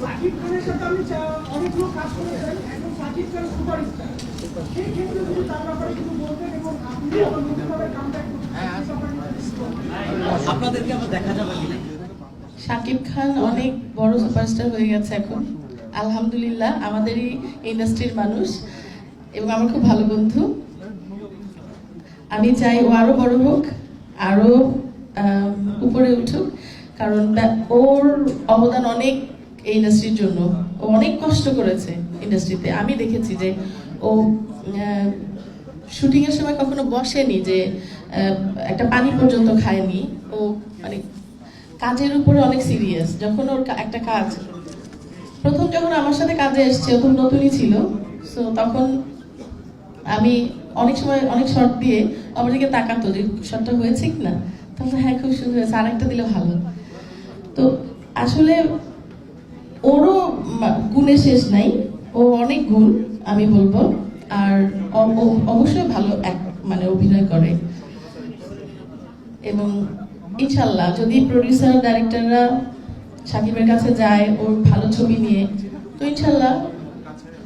সাকিব খানের সাথে আমি অনেকগুলো কাজ করেছেন, এখন সাকিব খান সুপারস্টার, সেই ক্ষেত্রে যদি তার ব্যাপারে কিছু বলতেন এবং আপনি আবার নতুনভাবে কামব্যাক আপনাদেরকে আবার দেখা যাবে কিনা? শাকিব খান অনেক বড় সুপারস্টার হয়ে গেছে এখন, আলহামদুলিল্লাহ। আমাদেরই ইন্ডাস্ট্রির মানুষ এবং আমার খুব ভালো বন্ধু। আমি চাই ও আরো বড় হোক, আরো উপরে উঠুক, কারণ ওর অবদান অনেক এই ইন্ডাস্ট্রির জন্য। ও অনেক কষ্ট করেছে ইন্ডাস্ট্রিতে। আমি দেখেছি যে ও শুটিং এর সময় কখনো বসেনি, যে একটা পানি পর্যন্ত খায়নি। ও মানে কাজের উপরে অনেক সিরিয়াস। যখন ওর একটা কাজ প্রথম যখন আমার সাথে কাজে এসছে, ও নতুনই ছিল, সো তখন আমি অনেক সময় অনেক শর্ট দিয়ে আমার দিকে তাকাতো যে শর্টটা হয়েছে কিনা, তাহলে হ্যাঁ খুব সুন্দর হয়েছে, আর একটা দিলে ভালো। তো আসলে ওরও গুণে শেষ নাই, ও অনেক গুণ আমি বলবো। আর অবশ্যই ভালো মানে অভিনয় করে, এবং ইনশাল্লাহ যদি প্রডিউসার ডাইরেক্টররা সাকিবের কাছে যায় ওর ভালো ছবি নিয়ে, তো ইনশাল্লাহ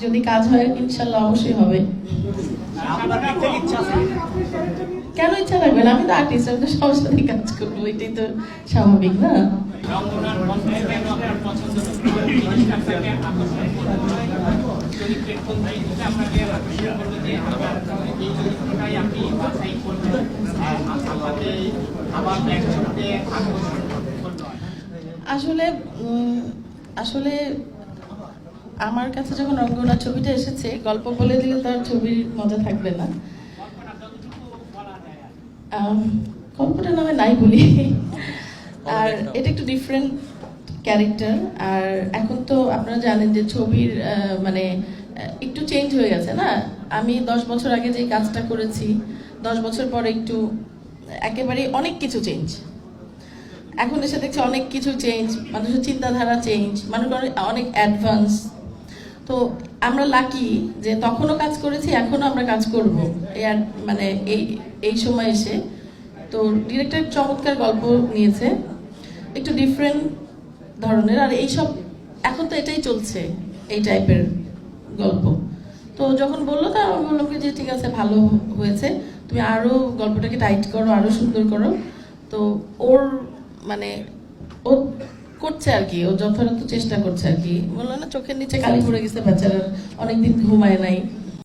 যদি কাজ হয় ইনশাল্লাহ অবশ্যই হবে। কেন ইচ্ছা থাকবে না? আমি তো আর্টিস্ট, আমি তো সবার সাথে কাজ করবো, এটাই তো স্বাভাবিক না? আসলে আসলে আমার কাছে যখন রঙ্গনা ছবিটা এসেছে, গল্প বলে দিলে তার ছবির মজা থাকবে না। গল্পটা না হয় নাই বলি। আর এটা একটু ডিফারেন্ট ক্যারেক্টার। আর এখন তো আপনারা জানেন যে ছবির মানে একটু চেঞ্জ হয়ে গেছে না? আমি 10 বছর আগে যে কাজটা করেছি, 10 বছর পরে একটু একেবারে অনেক কিছু চেঞ্জ। এখন এসে দেখছি অনেক কিছু চেঞ্জ, মানুষের চিন্তাধারা চেঞ্জ, মানুষ অনেক অ্যাডভান্স। তো আমরা লাকি যে তখনও কাজ করেছি, এখনো আমরা কাজ করব মানে এই সময় এসে। তো ডিরেক্টর চমৎকার গল্প নিয়েছে, একটু ডিফারেন্ট ধরনের। আর এইসব এখন তো এটাই চলছে, এই টাইপের গল্প। তো যখন বললো, তা আমি বললাম কি যে ঠিক আছে, ভালো হয়েছে, তুমি আরো গল্পটাকে টাইট করো, আরো সুন্দর করো। তো ওর মানে ও করছে আর কি, ও যথাযথ চেষ্টা করছে আর কি। বললো না, চোখের নিচে কালি পড়ে গেছে বেচারার, অনেকদিন ঘুমায় নাই।